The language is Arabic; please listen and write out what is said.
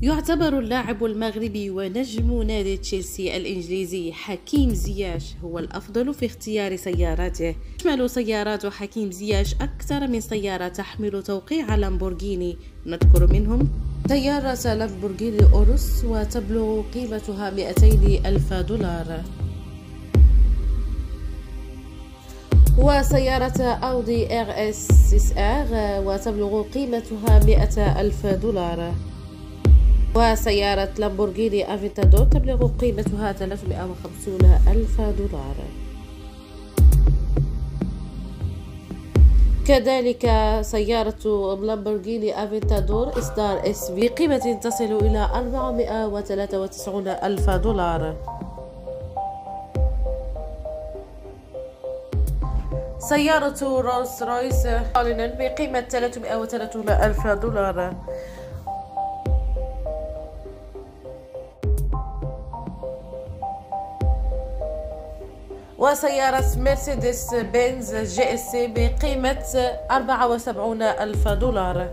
يعتبر اللاعب المغربي ونجم نادي تشيلسي الإنجليزي حكيم زياش هو الأفضل في اختيار سياراته. تشمل سيارات حكيم زياش أكثر من سيارة تحمل توقيع لامبورغيني، نذكر منهم سيارة لامبورغيني أوروس وتبلغ قيمتها 200 ألف دولار، وسيارة أودي RS6R وتبلغ قيمتها 100 ألف دولار، وسيارة لامبورغيني افنتادور تبلغ قيمتها 350 ألف دولار. كذلك سيارة لامبورغيني افنتادور إصدار SV بقيمة تصل إلى 493 ألف دولار. سيارة رولز رويس كالينن بقيمة 330 ألف دولار. وسيارة مرسيدس بنز GLC بقيمة 74 ألف دولار.